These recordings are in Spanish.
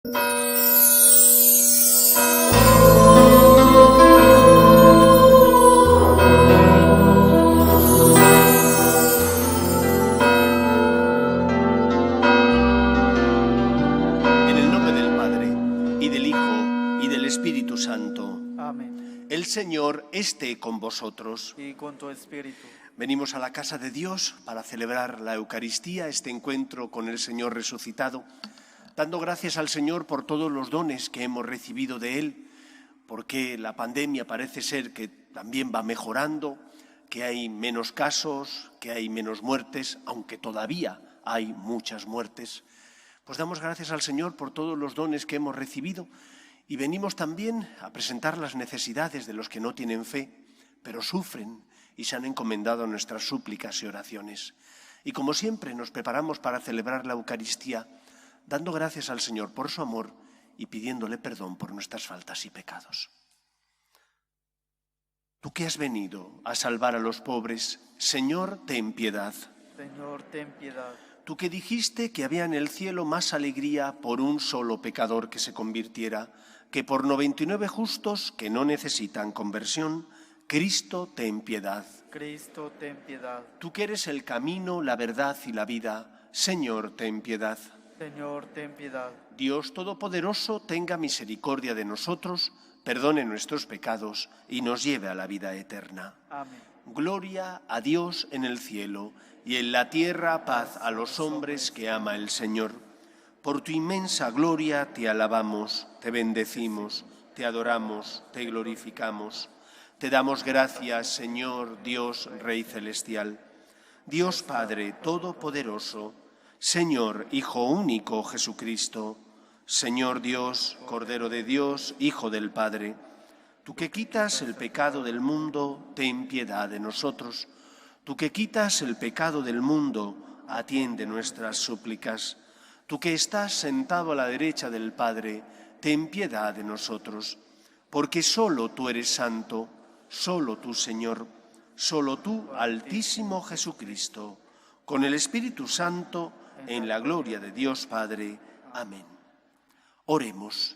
En el nombre del Padre, y del Hijo, y del Espíritu Santo. Amén. El Señor esté con vosotros. Y con tu espíritu. Venimos a la casa de Dios para celebrar la Eucaristía, este encuentro con el Señor resucitado, dando gracias al Señor por todos los dones que hemos recibido de Él, porque la pandemia parece ser que también va mejorando, que hay menos casos, que hay menos muertes, aunque todavía hay muchas muertes. Pues damos gracias al Señor por todos los dones que hemos recibido y venimos también a presentar las necesidades de los que no tienen fe, pero sufren y se han encomendado nuestras súplicas y oraciones. Y como siempre nos preparamos para celebrar la Eucaristía, dando gracias al Señor por su amor y pidiéndole perdón por nuestras faltas y pecados. Tú que has venido a salvar a los pobres, Señor, ten piedad. Señor, ten piedad. Tú que dijiste que había en el cielo más alegría por un solo pecador que se convirtiera, que por 99 justos que no necesitan conversión. Cristo, ten piedad. Cristo, ten piedad. Tú que eres el camino, la verdad y la vida, Señor, ten piedad. Señor, ten piedad. Dios Todopoderoso, tenga misericordia de nosotros, perdone nuestros pecados y nos lleve a la vida eterna. Amén. Gloria a Dios en el cielo y en la tierra paz a los hombres que ama el Señor. Por tu inmensa gloria te alabamos, te bendecimos, te adoramos, te glorificamos. Te damos gracias, Señor Dios, Rey Celestial, Dios Padre Todopoderoso, Señor Hijo único Jesucristo, Señor Dios, Cordero de Dios, Hijo del Padre. Tú que quitas el pecado del mundo, ten piedad de nosotros. Tú que quitas el pecado del mundo, atiende nuestras súplicas. Tú que estás sentado a la derecha del Padre, ten piedad de nosotros. Porque solo tú eres santo, solo tú, Señor, solo tú, Altísimo Jesucristo, con el Espíritu Santo, en la gloria de Dios Padre. Amén. Oremos.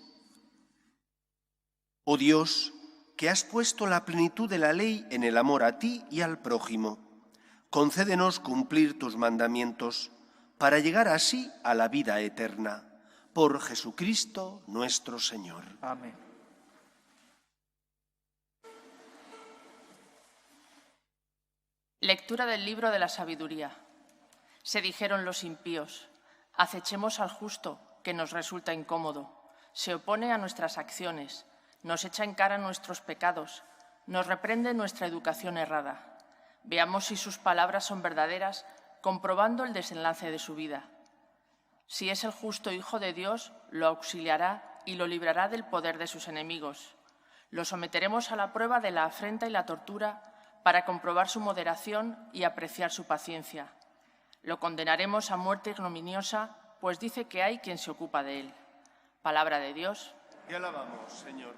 Oh Dios, que has puesto la plenitud de la ley en el amor a ti y al prójimo, concédenos cumplir tus mandamientos para llegar así a la vida eterna. Por Jesucristo nuestro Señor. Amén. Lectura del libro de la sabiduría. Se dijeron los impíos: acechemos al justo, que nos resulta incómodo. Se opone a nuestras acciones, nos echa en cara nuestros pecados, nos reprende nuestra educación errada. Veamos si sus palabras son verdaderas, comprobando el desenlace de su vida. Si es el justo Hijo de Dios, lo auxiliará y lo librará del poder de sus enemigos. Lo someteremos a la prueba de la afrenta y la tortura para comprobar su moderación y apreciar su paciencia. Lo condenaremos a muerte ignominiosa, pues dice que hay quien se ocupa de él. Palabra de Dios. Te alabamos, Señor.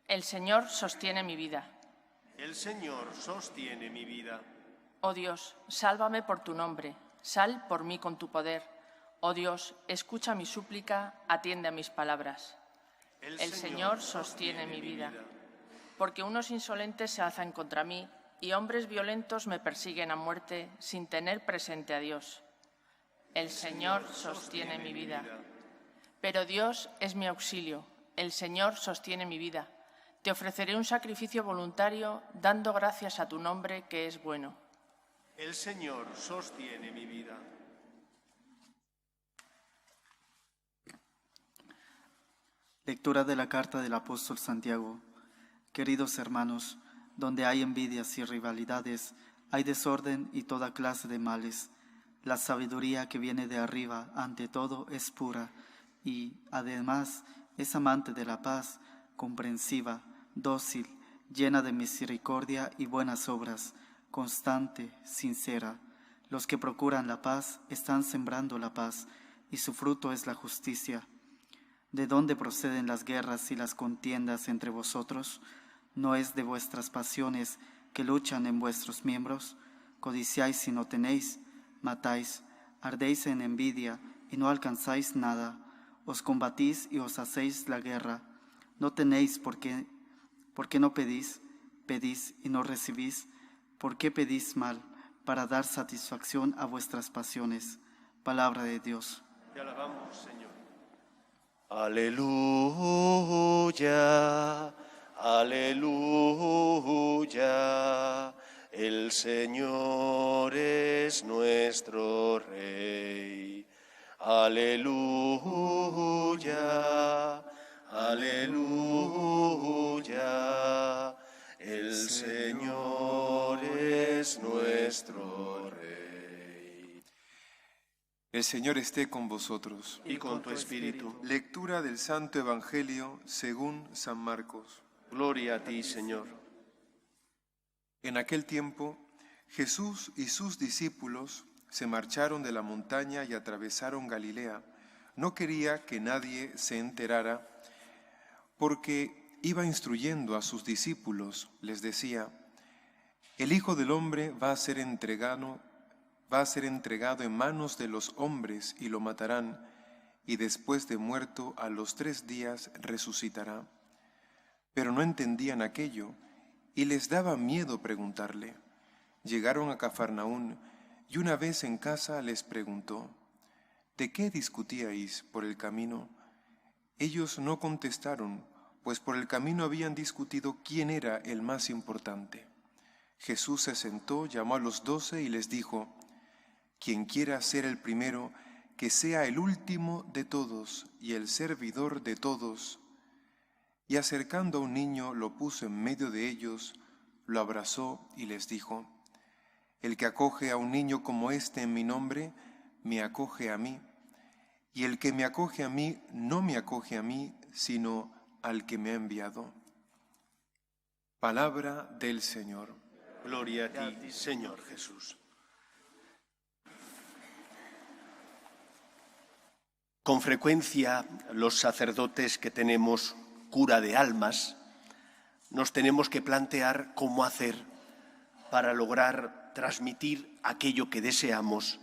El Señor sostiene mi vida. El Señor sostiene mi vida. Oh Dios, sálvame por tu nombre, sal por mí con tu poder. Oh Dios, escucha mi súplica, atiende a mis palabras. El Señor sostiene mi vida. Porque unos insolentes se alzan contra mí y hombres violentos me persiguen a muerte sin tener presente a Dios. El Señor sostiene mi vida. Pero Dios es mi auxilio, el Señor sostiene mi vida. Te ofreceré un sacrificio voluntario, dando gracias a tu nombre, que es bueno. El Señor sostiene mi vida. Lectura de la carta del apóstol Santiago. Queridos hermanos, donde hay envidias y rivalidades, hay desorden y toda clase de males. La sabiduría que viene de arriba, ante todo, es pura y, además, es amante de la paz, comprensiva, dócil, llena de misericordia y buenas obras, constante, sincera. Los que procuran la paz están sembrando la paz, y su fruto es la justicia. ¿De dónde proceden las guerras y las contiendas entre vosotros? ¿No es de vuestras pasiones que luchan en vuestros miembros? Codiciáis y no tenéis, matáis, ardéis en envidia y no alcanzáis nada, Os combatís y os hacéis la guerra. No tenéis porque no pedís, pedís y no recibís. ¿Por qué pedís mal? Para dar satisfacción a vuestras pasiones. Palabra de Dios. Te alabamos, Señor. Aleluya, aleluya. El Señor es nuestro Rey. Aleluya, aleluya. El Señor es nuestro Rey. El Señor esté con vosotros. Y con tu espíritu. Lectura del Santo Evangelio según San Marcos. Gloria a ti, Señor. En aquel tiempo, Jesús y sus discípulos se marcharon de la montaña y atravesaron Galilea. No quería que nadie se enterara, porque iba instruyendo a sus discípulos. Les decía: el Hijo del Hombre va a ser entregado en manos de los hombres y lo matarán, y después de muerto a los 3 días resucitará. Pero no entendían aquello, y les daba miedo preguntarle. Llegaron a Cafarnaún, y una vez en casa les preguntó: ¿de qué discutíais por el camino? Ellos no contestaron, pues por el camino habían discutido quién era el más importante. Jesús se sentó, llamó a los 12 y les dijo: quien quiera ser el primero, que sea el último de todos y el servidor de todos. Y acercando a un niño, lo puso en medio de ellos, lo abrazó y les dijo: el que acoge a un niño como este en mi nombre, me acoge a mí. Y el que me acoge a mí, no me acoge a mí, sino al que me ha enviado. Palabra del Señor. Gloria a ti, Señor Jesús. Con frecuencia los sacerdotes que tenemos cura de almas nos tenemos que plantear cómo hacer para lograr transmitir aquello que deseamos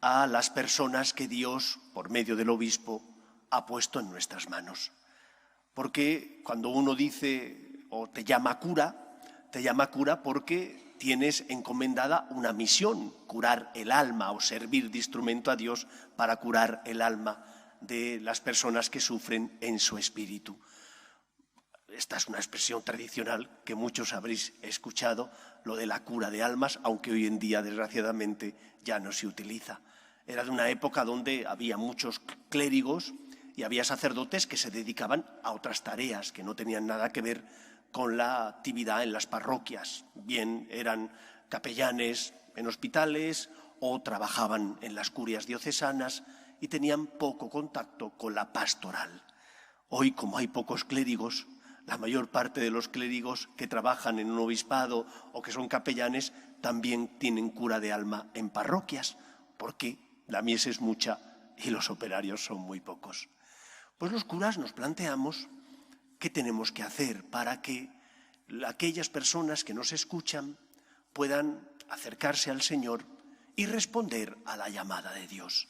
a las personas que Dios, por medio del obispo, ha puesto en nuestras manos. Porque cuando uno dice o te llama cura porque tienes encomendada una misión, curar el alma o servir de instrumento a Dios para curar el alma de las personas que sufren en su espíritu. Esta es una expresión tradicional que muchos habréis escuchado, lo de la cura de almas, aunque hoy en día, desgraciadamente, ya no se utiliza. Era de una época donde había muchos clérigos y había sacerdotes que se dedicaban a otras tareas que no tenían nada que ver con la actividad en las parroquias. Bien eran capellanes en hospitales o trabajaban en las curias diocesanas y tenían poco contacto con la pastoral. Hoy, como hay pocos clérigos, la mayor parte de los clérigos que trabajan en un obispado o que son capellanes también tienen cura de alma en parroquias, porque la mies es mucha y los operarios son muy pocos. Pues los curas nos planteamos qué tenemos que hacer para que aquellas personas que nos escuchan puedan acercarse al Señor y responder a la llamada de Dios.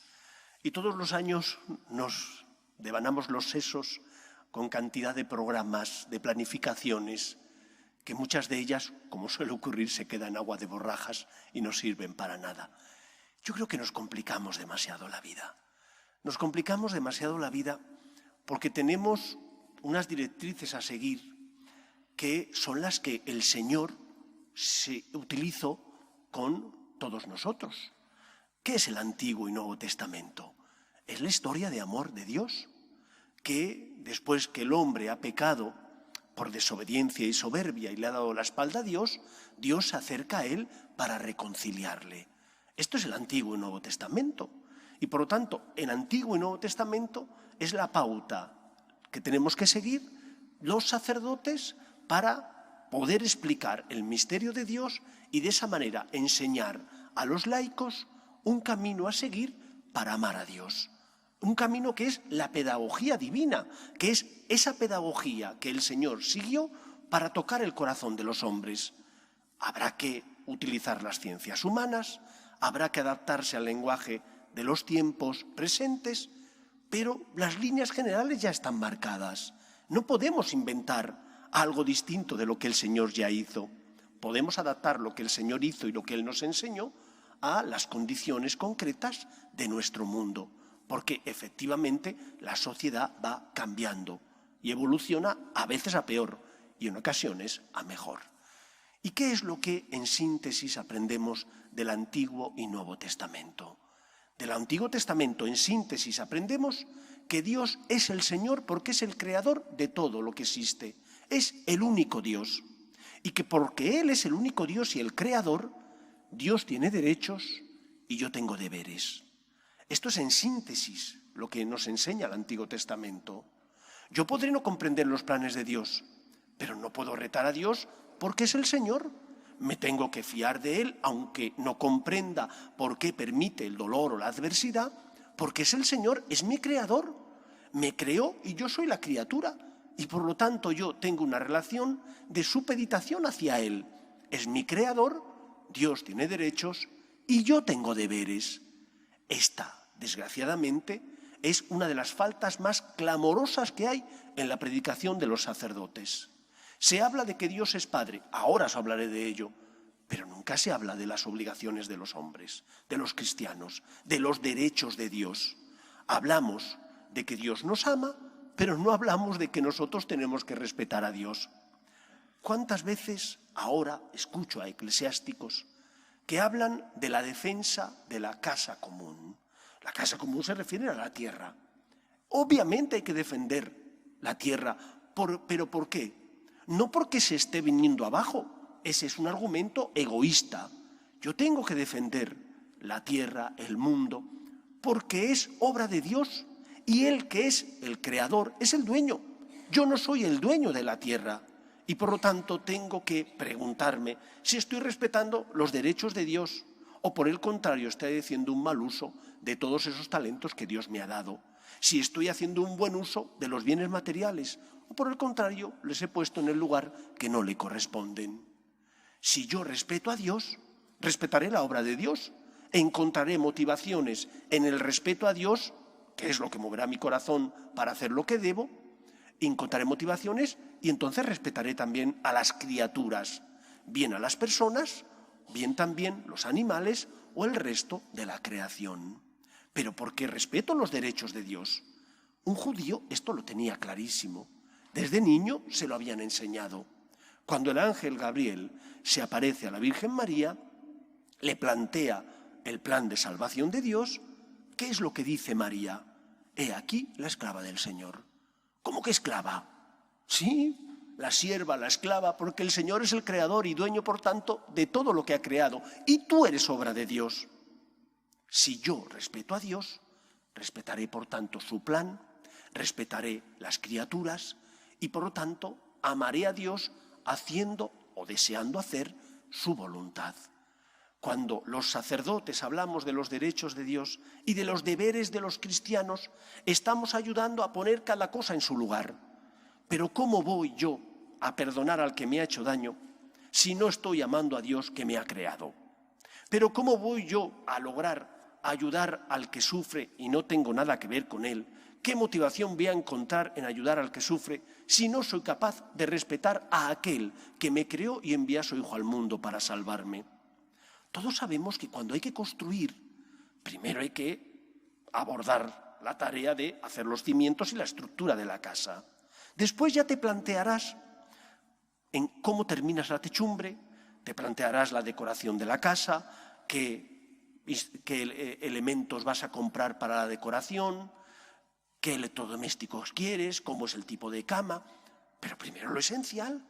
Y todos los años nos devanamos los sesos con cantidad de programas, de planificaciones, que muchas de ellas, como suele ocurrir, se quedan en agua de borrajas y no sirven para nada. Yo creo que nos complicamos demasiado la vida. Nos complicamos demasiado la vida porque tenemos unas directrices a seguir que son las que el Señor se utilizó con todos nosotros. ¿Qué es el Antiguo y Nuevo Testamento? Es la historia de amor de Dios, que después que el hombre ha pecado por desobediencia y soberbia y le ha dado la espalda a Dios, Dios se acerca a él para reconciliarle. Esto es el Antiguo y Nuevo Testamento. Y por lo tanto, el Antiguo y Nuevo Testamento es la pauta que tenemos que seguir los sacerdotes para poder explicar el misterio de Dios y de esa manera enseñar a los laicos un camino a seguir para amar a Dios. Un camino que es la pedagogía divina, que es esa pedagogía que el Señor siguió para tocar el corazón de los hombres. Habrá que utilizar las ciencias humanas, habrá que adaptarse al lenguaje de los tiempos presentes, pero las líneas generales ya están marcadas. No podemos inventar algo distinto de lo que el Señor ya hizo. Podemos adaptar lo que el Señor hizo y lo que Él nos enseñó a las condiciones concretas de nuestro mundo, porque efectivamente la sociedad va cambiando y evoluciona a veces a peor y en ocasiones a mejor. ¿Y qué es lo que en síntesis aprendemos del Antiguo y Nuevo Testamento? Del Antiguo Testamento en síntesis aprendemos que Dios es el Señor porque es el creador de todo lo que existe. Es el único Dios. Y que porque Él es el único Dios y el creador, Dios tiene derechos y yo tengo deberes. Esto es en síntesis lo que nos enseña el Antiguo Testamento. Yo podré no comprender los planes de Dios, pero no puedo retar a Dios porque es el Señor. Me tengo que fiar de Él, aunque no comprenda por qué permite el dolor o la adversidad, porque es el Señor, es mi creador. Me creó y yo soy la criatura, y por lo tanto yo tengo una relación de supeditación hacia Él. Es mi creador, Dios tiene derechos y yo tengo deberes. Esta, desgraciadamente, es una de las faltas más clamorosas que hay en la predicación de los sacerdotes. Se habla de que Dios es Padre, ahora os hablaré de ello, pero nunca se habla de las obligaciones de los hombres, de los cristianos, de los derechos de Dios. Hablamos de que Dios nos ama, pero no hablamos de que nosotros tenemos que respetar a Dios. ¿Cuántas veces ahora escucho a eclesiásticos que hablan de la defensa de la casa común? La casa común se refiere a la tierra. Obviamente hay que defender la tierra, pero ¿por qué? No porque se esté viniendo abajo, ese es un argumento egoísta. Yo tengo que defender la tierra, el mundo, porque es obra de Dios y Él, que es el creador, es el dueño. Yo no soy el dueño de la tierra y por lo tanto tengo que preguntarme si estoy respetando los derechos de Dios o por el contrario estoy haciendo un mal uso de todos esos talentos que Dios me ha dado. Si estoy haciendo un buen uso de los bienes materiales o por el contrario les he puesto en el lugar que no le corresponden. Si yo respeto a Dios, respetaré la obra de Dios, encontraré motivaciones en el respeto a Dios, que es lo que moverá mi corazón para hacer lo que debo, encontraré motivaciones y entonces respetaré también a las criaturas, bien a las personas, bien también los animales o el resto de la creación. Pero porque respeto los derechos de Dios. Un judío esto lo tenía clarísimo. Desde niño se lo habían enseñado. Cuando el ángel Gabriel se aparece a la Virgen María, le plantea el plan de salvación de Dios. ¿Qué es lo que dice María? He aquí la esclava del Señor. ¿Cómo que esclava? Sí, la sierva, la esclava, porque el Señor es el creador y dueño, por tanto, de todo lo que ha creado. Y tú eres obra de Dios. Si yo respeto a Dios, respetaré, por tanto, su plan, respetaré las criaturas y, por lo tanto, amaré a Dios haciendo o deseando hacer su voluntad. Cuando los sacerdotes hablamos de los derechos de Dios y de los deberes de los cristianos, estamos ayudando a poner cada cosa en su lugar. Pero ¿cómo voy yo a perdonar al que me ha hecho daño si no estoy amando a Dios que me ha creado? Pero ¿cómo voy yo a lograr ayudar al que sufre y no tengo nada que ver con él? ¿Qué motivación voy a encontrar en ayudar al que sufre si no soy capaz de respetar a aquel que me creó y envía a su Hijo al mundo para salvarme? Todos sabemos que cuando hay que construir, primero hay que abordar la tarea de hacer los cimientos y la estructura de la casa. Después ya te plantearás en cómo terminas la techumbre, te plantearás la decoración de la casa, qué elementos vas a comprar para la decoración, qué electrodomésticos quieres, cómo es el tipo de cama, pero primero lo esencial.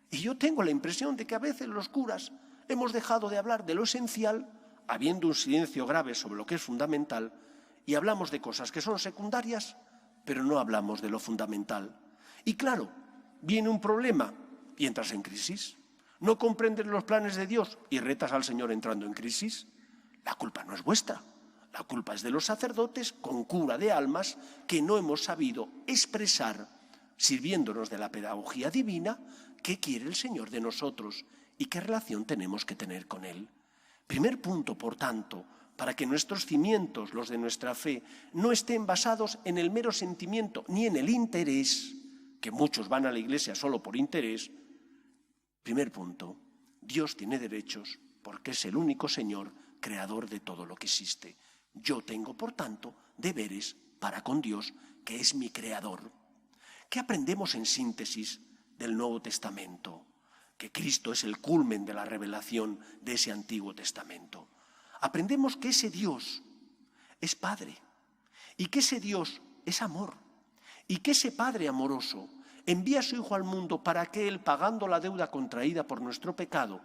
Y yo tengo la impresión de que a veces los curas hemos dejado de hablar de lo esencial, habiendo un silencio grave sobre lo que es fundamental, y hablamos de cosas que son secundarias, pero no hablamos de lo fundamental. Y claro, viene un problema y entras en crisis. ¿No comprendes los planes de Dios y retas al Señor entrando en crisis? La culpa no es vuestra. La culpa es de los sacerdotes con cura de almas que no hemos sabido expresar, sirviéndonos de la pedagogía divina, qué quiere el Señor de nosotros y qué relación tenemos que tener con Él. Primer punto, por tanto, para que nuestros cimientos, los de nuestra fe, no estén basados en el mero sentimiento ni en el interés, que muchos van a la iglesia solo por interés. Primer punto, Dios tiene derechos porque es el único Señor, creador de todo lo que existe. Yo tengo, por tanto, deberes para con Dios, que es mi creador. ¿Qué aprendemos en síntesis del Nuevo Testamento? Que Cristo es el culmen de la revelación de ese Antiguo Testamento. Aprendemos que ese Dios es Padre y que ese Dios es amor y que ese Padre amoroso envía a su Hijo al mundo para que Él, pagando la deuda contraída por nuestro pecado,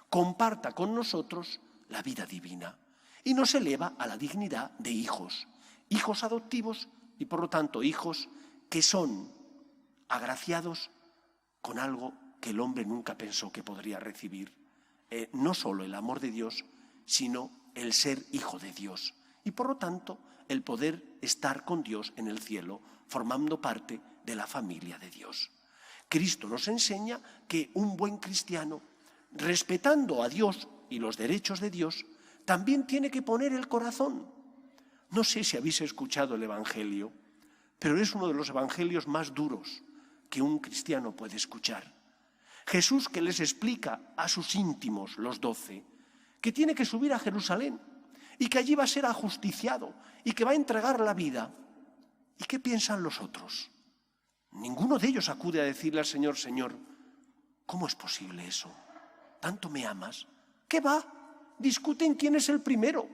comparta con nosotros la vida divina y nos eleva a la dignidad de hijos, hijos adoptivos y por lo tanto hijos que son agraciados con algo que el hombre nunca pensó que podría recibir. No solo el amor de Dios, sino el ser hijo de Dios y por lo tanto el poder estar con Dios en el cielo, formando parte de la familia de Dios. Cristo nos enseña que un buen cristiano, respetando a Dios y los derechos de Dios, también tiene que poner el corazón. No sé si habéis escuchado el Evangelio, pero es uno de los evangelios más duros que un cristiano puede escuchar. Jesús, que les explica a sus íntimos, los 12, que tiene que subir a Jerusalén y que allí va a ser ajusticiado y que va a entregar la vida. ¿Y qué piensan los otros? Ninguno de ellos acude a decirle al Señor: Señor, ¿cómo es posible eso? ¿Tanto me amas? ¿Qué va? Discuten quién es el primero.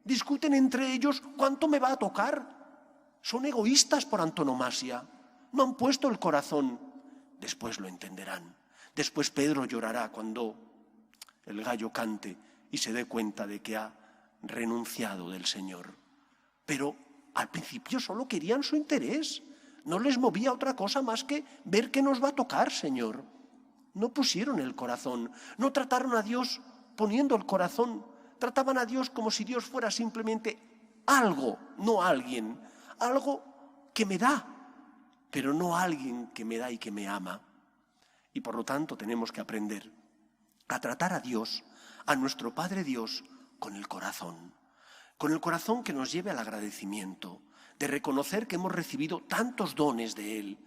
Discuten entre ellos cuánto me va a tocar. Son egoístas por antonomasia. No han puesto el corazón. Después lo entenderán. Después Pedro llorará cuando el gallo cante y se dé cuenta de que ha renunciado del Señor. Pero al principio solo querían su interés. No les movía otra cosa más que ver qué nos va a tocar, Señor. No pusieron el corazón. No trataron a Dios poniendo el corazón. Trataban a Dios como si Dios fuera simplemente algo, no alguien. Algo que me da, pero no alguien que me da y que me ama. Y por lo tanto tenemos que aprender a tratar a Dios, a nuestro Padre Dios, con el corazón que nos lleve al agradecimiento, de reconocer que hemos recibido tantos dones de Él,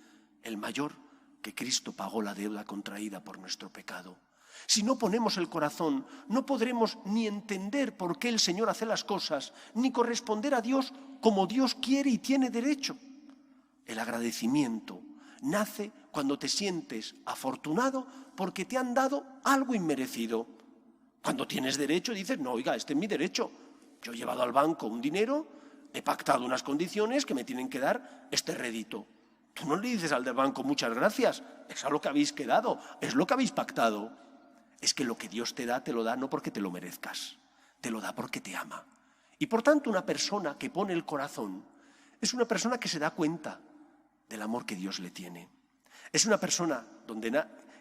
el mayor, que Cristo pagó la deuda contraída por nuestro pecado. Si no ponemos el corazón, no podremos ni entender por qué el Señor hace las cosas, ni corresponder a Dios como Dios quiere y tiene derecho. El agradecimiento nace cuando te sientes afortunado porque te han dado algo inmerecido. Cuando tienes derecho dices: no, oiga, este es mi derecho. Yo he llevado al banco un dinero, he pactado unas condiciones que me tienen que dar este rédito. Tú no le dices al del banco: muchas gracias, es a lo que habéis quedado, es lo que habéis pactado. Es que lo que Dios te da no porque te lo merezcas, te lo da porque te ama. Y por tanto una persona que pone el corazón es una persona que se da cuenta del amor que Dios le tiene. Es una persona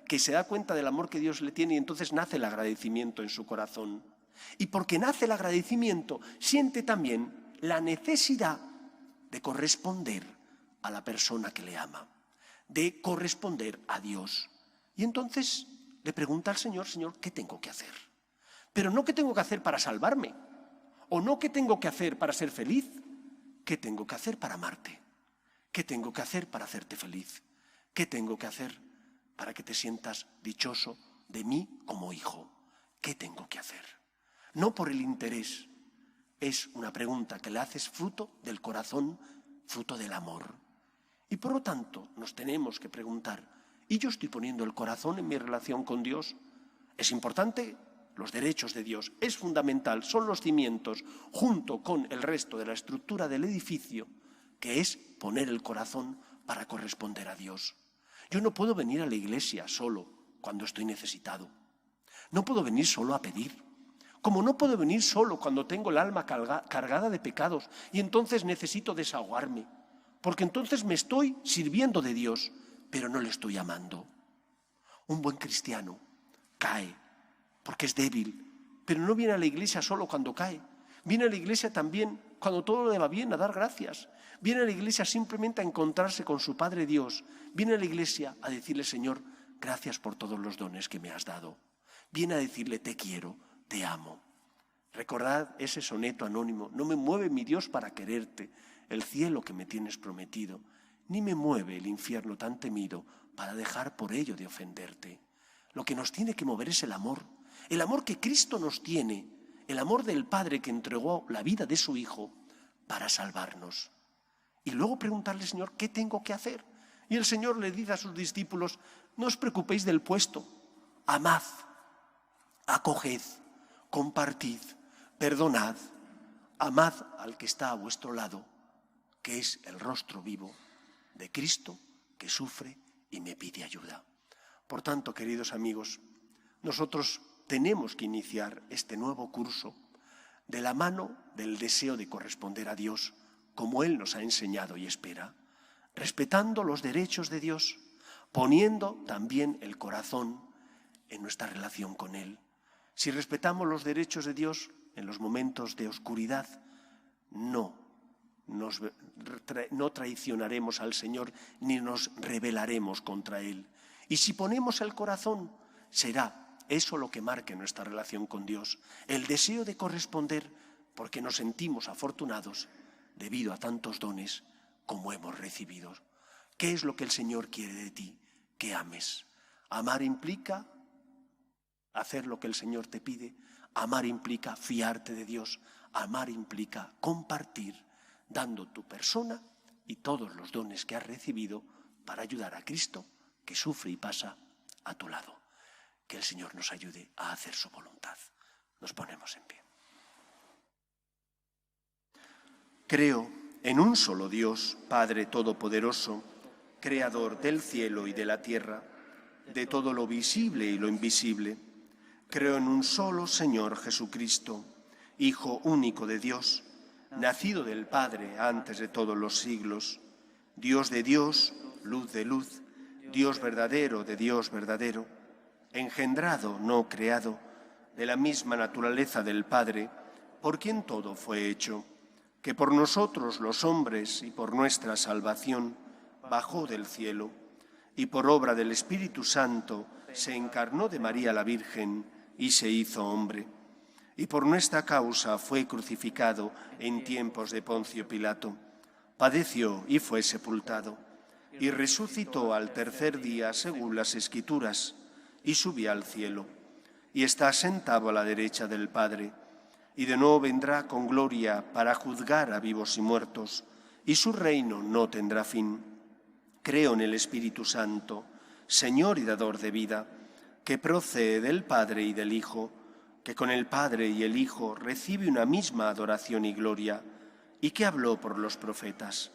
que se da cuenta del amor que Dios le tiene y entonces nace el agradecimiento en su corazón. Y porque nace el agradecimiento, siente también la necesidad de corresponder a la persona que le ama, de corresponder a Dios. Y entonces le pregunta al Señor: Señor, ¿qué tengo que hacer? Pero no qué tengo que hacer para salvarme, o no qué tengo que hacer para ser feliz. ¿Qué tengo que hacer para amarte? ¿Qué tengo que hacer para hacerte feliz? ¿Qué tengo que hacer para que te sientas dichoso de mí como hijo? ¿Qué tengo que hacer? No por el interés. Es una pregunta que le haces fruto del corazón, fruto del amor. Y por lo tanto nos tenemos que preguntar: ¿y yo estoy poniendo el corazón en mi relación con Dios? Es importante los derechos de Dios, es fundamental, son los cimientos, junto con el resto de la estructura del edificio, que es poner el corazón para corresponder a Dios. Yo no puedo venir a la iglesia solo cuando estoy necesitado. No puedo venir solo a pedir. Como no puedo venir solo cuando tengo el alma cargada de pecados y entonces necesito desahogarme, porque entonces me estoy sirviendo de Dios, pero no le estoy amando. Un buen cristiano cae porque es débil, pero no viene a la iglesia solo cuando cae. Viene a la iglesia también cuando todo le va bien, a dar gracias. Viene a la iglesia simplemente a encontrarse con su Padre Dios. Viene a la iglesia a decirle: Señor, gracias por todos los dones que me has dado. Viene a decirle: te quiero, te amo. Recordad ese soneto anónimo: no me mueve mi Dios para quererte el cielo que me tienes prometido, ni me mueve el infierno tan temido para dejar por ello de ofenderte. Lo que nos tiene que mover es el amor que Cristo nos tiene, el amor del Padre que entregó la vida de su Hijo para salvarnos. Y luego preguntarle: Señor, ¿qué tengo que hacer? Y el Señor le dice a sus discípulos: no os preocupéis del puesto, amad, acoged, compartid, perdonad, amad al que está a vuestro lado, que es el rostro vivo de Cristo que sufre y me pide ayuda. Por tanto, queridos amigos, nosotros tenemos que iniciar este nuevo curso de la mano del deseo de corresponder a Dios como Él nos ha enseñado y espera, respetando los derechos de Dios, poniendo también el corazón en nuestra relación con Él. Si respetamos los derechos de Dios en los momentos de oscuridad, no traicionaremos al Señor ni nos rebelaremos contra Él. Y si ponemos el corazón, será eso lo que marque nuestra relación con Dios, el deseo de corresponder, porque nos sentimos afortunados debido a tantos dones como hemos recibido. ¿Qué es lo que el Señor quiere de ti? Que ames. Amar implica hacer lo que el Señor te pide. Amar implica fiarte de Dios. Amar implica compartir, dando tu persona y todos los dones que has recibido para ayudar a Cristo, que sufre y pasa a tu lado. Que el Señor nos ayude a hacer su voluntad. Nos ponemos en pie. Creo en un solo Dios, Padre Todopoderoso, Creador del cielo y de la tierra, de todo lo visible y lo invisible. Creo en un solo Señor Jesucristo, Hijo único de Dios, nacido del Padre antes de todos los siglos, Dios de Dios, luz de luz, Dios verdadero de Dios verdadero, engendrado, no creado, de la misma naturaleza del Padre, por quien todo fue hecho, que por nosotros los hombres y por nuestra salvación bajó del cielo, y por obra del Espíritu Santo se encarnó de María la Virgen y se hizo hombre, y por nuestra causa fue crucificado en tiempos de Poncio Pilato, padeció y fue sepultado, y resucitó al tercer día según las Escrituras, y subió al cielo, y está sentado a la derecha del Padre, y de nuevo vendrá con gloria para juzgar a vivos y muertos, y su reino no tendrá fin. Creo en el Espíritu Santo, Señor y dador de vida, que procede del Padre y del Hijo, que con el Padre y el Hijo recibe una misma adoración y gloria, y que habló por los profetas.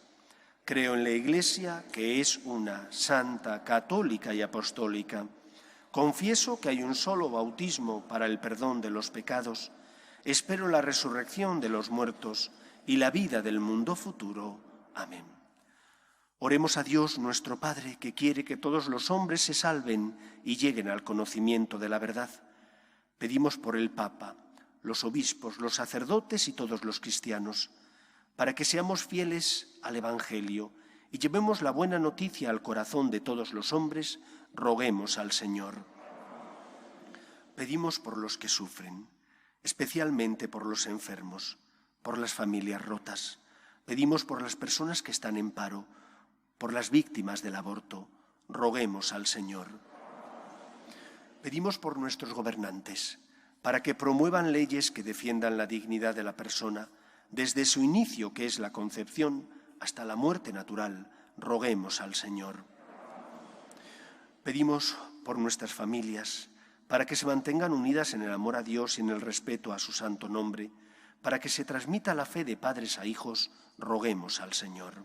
Creo en la Iglesia, que es una, santa, católica y apostólica. Confieso que hay un solo bautismo para el perdón de los pecados. Espero la resurrección de los muertos y la vida del mundo futuro. Amén. Oremos a Dios nuestro Padre, que quiere que todos los hombres se salven y lleguen al conocimiento de la verdad. Pedimos por el Papa, los obispos, los sacerdotes y todos los cristianos, para que seamos fieles al Evangelio y llevemos la buena noticia al corazón de todos los hombres. Roguemos al Señor. Pedimos por los que sufren, especialmente por los enfermos, por las familias rotas. Pedimos por las personas que están en paro, por las víctimas del aborto. Roguemos al Señor. Pedimos por nuestros gobernantes, para que promuevan leyes que defiendan la dignidad de la persona, desde su inicio, que es la concepción, hasta la muerte natural. Roguemos al Señor. Pedimos por nuestras familias, para que se mantengan unidas en el amor a Dios y en el respeto a su santo nombre, para que se transmita la fe de padres a hijos. Roguemos al Señor.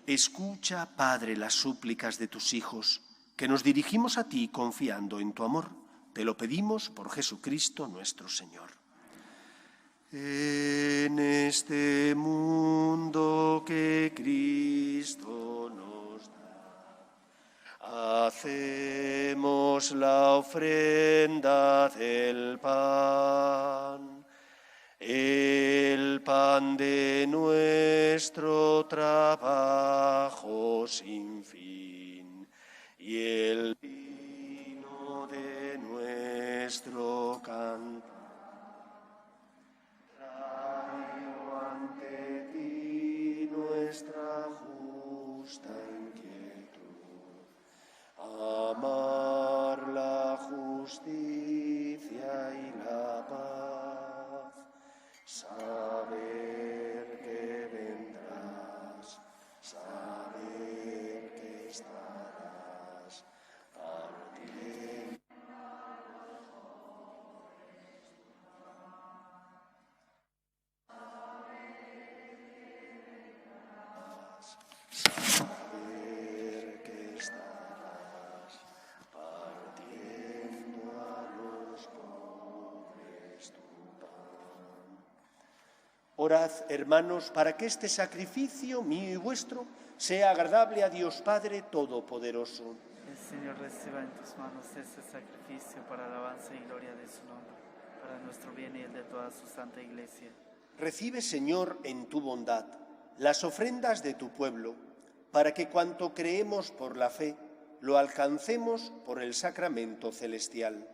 Escucha, Padre, las súplicas de tus hijos, que nos dirigimos a ti confiando en tu amor. Te lo pedimos por Jesucristo nuestro Señor. En este mundo que Cristo nos da, hacemos la ofrenda del pan, el pan de nuestro trabajo sin fin y el vino de nuestro canto. Orad, hermanos, para que este sacrificio mío y vuestro sea agradable a Dios Padre Todopoderoso. El Señor reciba en tus manos este sacrificio para alabanza y gloria de su nombre, para nuestro bien y el de toda su santa Iglesia. Recibe, Señor, en tu bondad las ofrendas de tu pueblo, para que cuanto creemos por la fe, lo alcancemos por el sacramento celestial.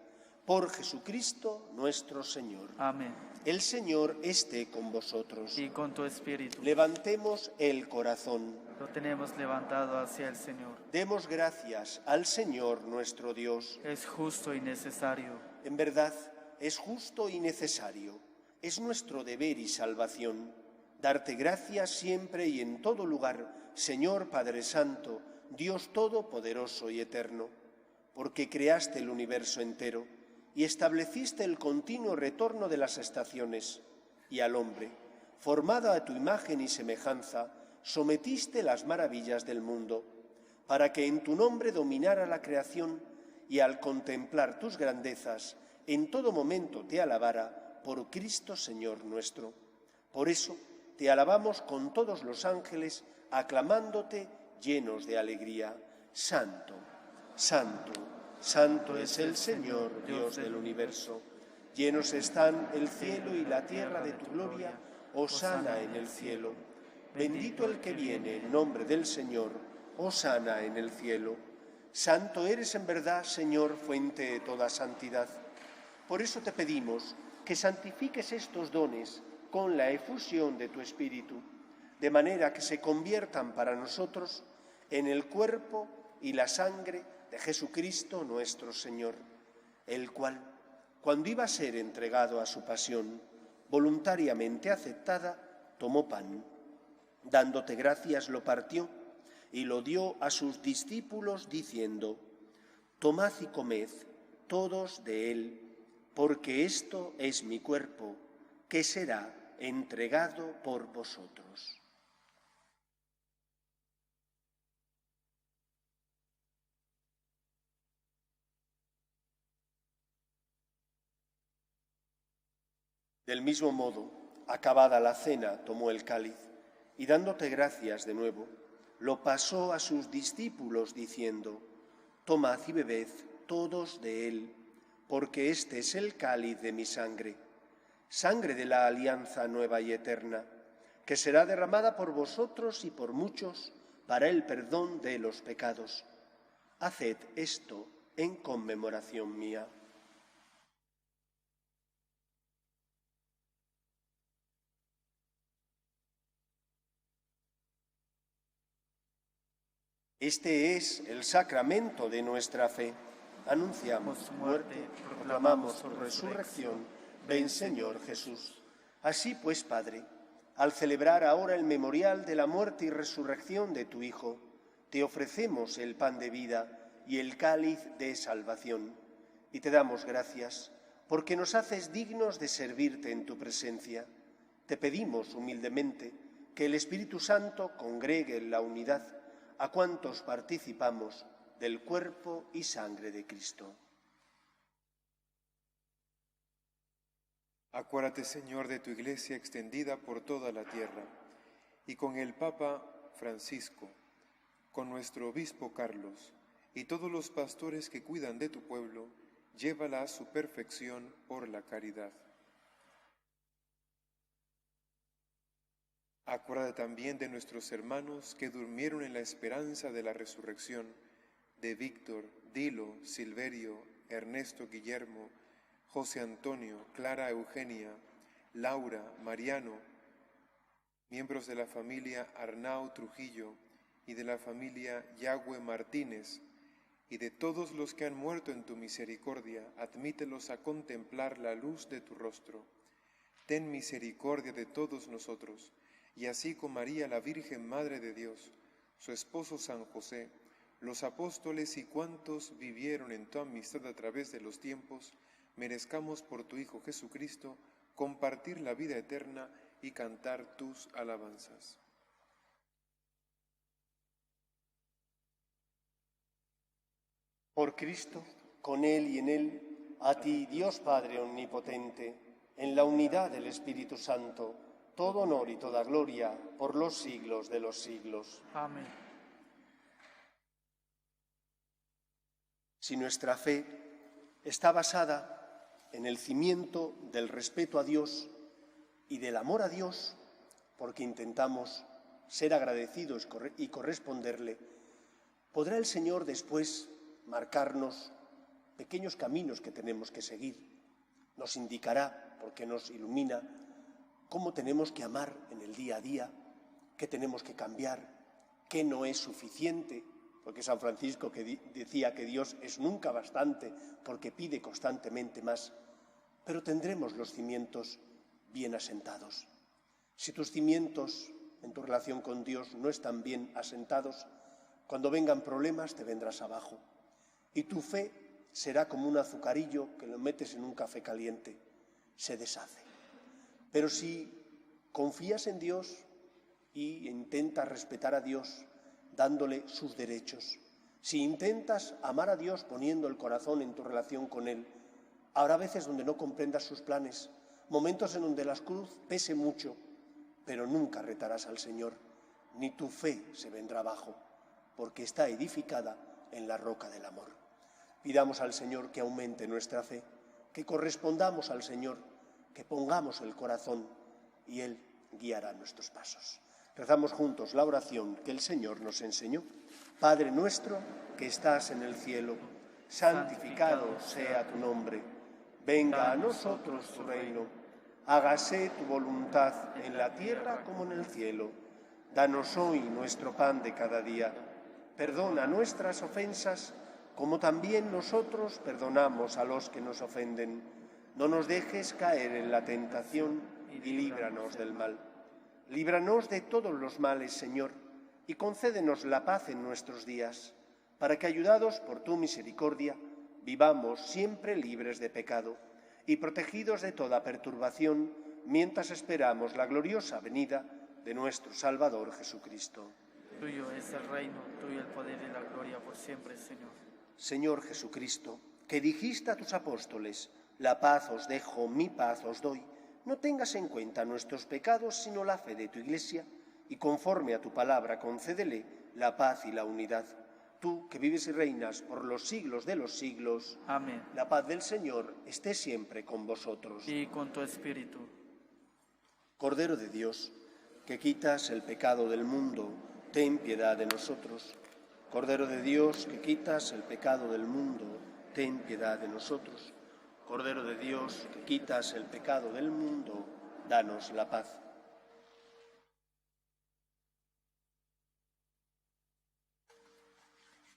Por Jesucristo nuestro Señor. Amén. El Señor esté con vosotros. Y con tu espíritu. Levantemos el corazón. Lo tenemos levantado hacia el Señor. Demos gracias al Señor nuestro Dios. Es justo y necesario. En verdad, es justo y necesario. Es nuestro deber y salvación. Darte gracias siempre y en todo lugar, Señor Padre Santo, Dios Todopoderoso y Eterno, porque creaste el universo entero y estableciste el continuo retorno de las estaciones, y al hombre, formado a tu imagen y semejanza, sometiste las maravillas del mundo, para que en tu nombre dominara la creación y al contemplar tus grandezas, en todo momento te alabara por Cristo Señor nuestro. Por eso te alabamos con todos los ángeles, aclamándote llenos de alegría. Santo, santo, santo es el Señor, Dios del universo. Llenos están el cielo y la tierra de tu gloria. Hosana en el cielo. Bendito el que viene en nombre del Señor. Hosana en el cielo. Santo eres en verdad, Señor, fuente de toda santidad. Por eso te pedimos que santifiques estos dones con la efusión de tu Espíritu, de manera que se conviertan para nosotros en el cuerpo y la sangre de Jesucristo nuestro Señor, el cual, cuando iba a ser entregado a su pasión, voluntariamente aceptada, tomó pan. Dándote gracias lo partió y lo dio a sus discípulos diciendo: Tomad y comed todos de él, porque esto es mi cuerpo, que será entregado por vosotros. Del mismo modo, acabada la cena, tomó el cáliz y dándote gracias de nuevo, lo pasó a sus discípulos diciendo: Tomad y bebed todos de él, porque este es el cáliz de mi sangre, sangre de la alianza nueva y eterna, que será derramada por vosotros y por muchos para el perdón de los pecados. Haced esto en conmemoración mía. Este es el sacramento de nuestra fe. Anunciamos su muerte, proclamamos su resurrección. Ven, Señor Jesús. Así pues, Padre, al celebrar ahora el memorial de la muerte y resurrección de tu Hijo, te ofrecemos el pan de vida y el cáliz de salvación, y te damos gracias porque nos haces dignos de servirte en tu presencia. Te pedimos humildemente que el Espíritu Santo congregue en la unidad a cuantos participamos del cuerpo y sangre de Cristo. Acuérdate, Señor, de tu Iglesia extendida por toda la tierra, y con el Papa Francisco, con nuestro Obispo Carlos, y todos los pastores que cuidan de tu pueblo, llévala a su perfección por la caridad. Acuérdate también de nuestros hermanos que durmieron en la esperanza de la resurrección, de Víctor, Dilo, Silverio, Ernesto Guillermo, José Antonio, Clara Eugenia, Laura, Mariano, miembros de la familia Arnau Trujillo y de la familia Yagüe Martínez, y de todos los que han muerto en tu misericordia, admítelos a contemplar la luz de tu rostro. Ten misericordia de todos nosotros, y así con María, la Virgen Madre de Dios, su esposo San José, los apóstoles y cuantos vivieron en tu amistad a través de los tiempos, merezcamos por tu Hijo Jesucristo compartir la vida eterna y cantar tus alabanzas. Por Cristo, con Él y en Él, a ti, Dios Padre Omnipotente, en la unidad del Espíritu Santo, todo honor y toda gloria por los siglos de los siglos. Amén. Si nuestra fe está basada en el cimiento del respeto a Dios y del amor a Dios, porque intentamos ser agradecidos y corresponderle, podrá el Señor después marcarnos pequeños caminos que tenemos que seguir. Nos indicará, porque nos ilumina, cómo tenemos que amar en el día a día, qué tenemos que cambiar, qué no es suficiente, porque San Francisco decía que Dios es nunca bastante porque pide constantemente más, pero tendremos los cimientos bien asentados. Si tus cimientos en tu relación con Dios no están bien asentados, cuando vengan problemas te vendrás abajo y tu fe será como un azucarillo que lo metes en un café caliente, se deshace. Pero si confías en Dios y intentas respetar a Dios dándole sus derechos, si intentas amar a Dios poniendo el corazón en tu relación con Él, habrá veces donde no comprendas sus planes, momentos en donde la cruz pese mucho, pero nunca retarás al Señor, ni tu fe se vendrá abajo, porque está edificada en la roca del amor. Pidamos al Señor que aumente nuestra fe, que correspondamos al Señor, que pongamos el corazón y Él guiará nuestros pasos. Rezamos juntos la oración que el Señor nos enseñó. Padre nuestro que estás en el cielo, santificado sea tu nombre. Venga a nosotros tu reino. Hágase tu voluntad en la tierra como en el cielo. Danos hoy nuestro pan de cada día. Perdona nuestras ofensas, como también nosotros perdonamos a los que nos ofenden. No nos dejes caer en la tentación y líbranos del mal. Líbranos de todos los males, Señor, y concédenos la paz en nuestros días, para que, ayudados por tu misericordia, vivamos siempre libres de pecado y protegidos de toda perturbación, mientras esperamos la gloriosa venida de nuestro Salvador Jesucristo. Tuyo es el reino, tuyo el poder y la gloria por siempre, Señor. Señor Jesucristo, que dijiste a tus apóstoles: la paz os dejo, mi paz os doy. No tengas en cuenta nuestros pecados, sino la fe de tu Iglesia, y conforme a tu palabra concédele la paz y la unidad. Tú, que vives y reinas por los siglos de los siglos. Amén. La paz del Señor esté siempre con vosotros. Y con tu espíritu. Cordero de Dios, que quitas el pecado del mundo, ten piedad de nosotros. Cordero de Dios, que quitas el pecado del mundo, ten piedad de nosotros. Cordero de Dios, que quitas el pecado del mundo, danos la paz.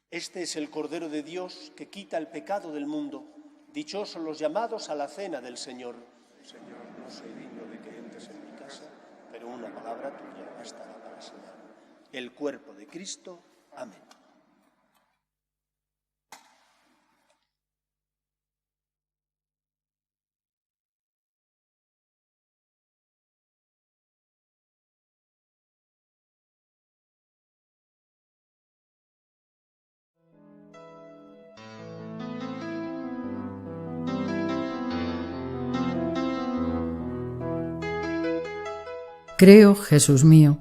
Este es el Cordero de Dios que quita el pecado del mundo. Dichosos los llamados a la cena del Señor. Señor, no soy digno de que entres en mi casa, pero una palabra tuya bastará para sanarme. El cuerpo de Cristo. Amén. Creo, Jesús mío,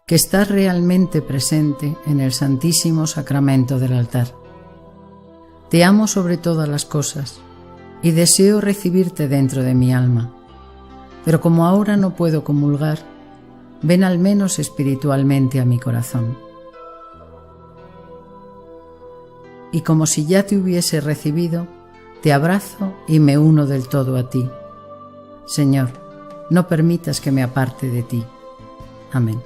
que estás realmente presente en el Santísimo Sacramento del altar. Te amo sobre todas las cosas y deseo recibirte dentro de mi alma, pero como ahora no puedo comulgar, ven al menos espiritualmente a mi corazón. Y como si ya te hubiese recibido, te abrazo y me uno del todo a ti. Señor, no permitas que me aparte de ti. Amén.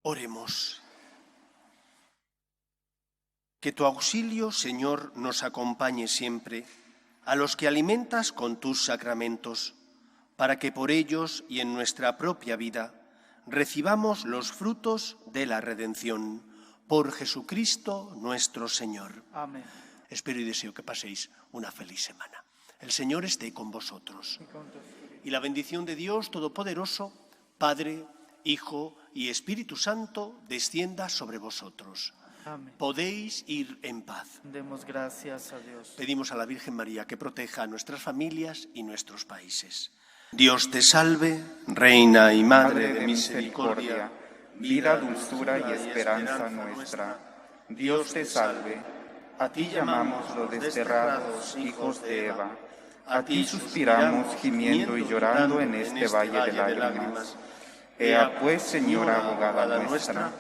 Oremos. Que tu auxilio, Señor, nos acompañe siempre, a los que alimentas con tus sacramentos, para que por ellos y en nuestra propia vida recibamos los frutos de la redención. Por Jesucristo nuestro Señor. Amén. Espero y deseo que paséis una feliz semana. El Señor esté con vosotros. Y la bendición de Dios Todopoderoso, Padre, Hijo y Espíritu Santo, descienda sobre vosotros. Amén. Podéis ir en paz. Demos gracias a Dios. Pedimos a la Virgen María que proteja a nuestras familias y nuestros países. Dios te salve, Reina y Madre de misericordia, vida, dulzura y esperanza nuestra. Dios te salve. A ti llamamos los desterrados hijos de Eva. A ti suspiramos gimiendo y llorando en este valle de lágrimas. Ea pues, Señora abogada nuestra,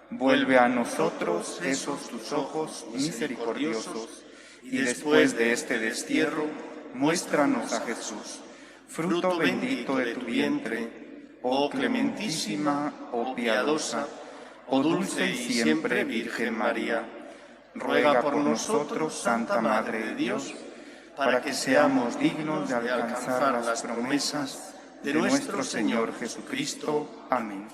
vuelve a nosotros esos tus ojos misericordiosos, y después de este destierro, muéstranos a Jesús, fruto bendito de tu vientre, oh clementísima, oh piadosa, oh dulce y siempre Virgen María. Ruega por nosotros, Santa Madre de Dios, para que seamos dignos de alcanzar las promesas de nuestro Señor Jesucristo. Amén.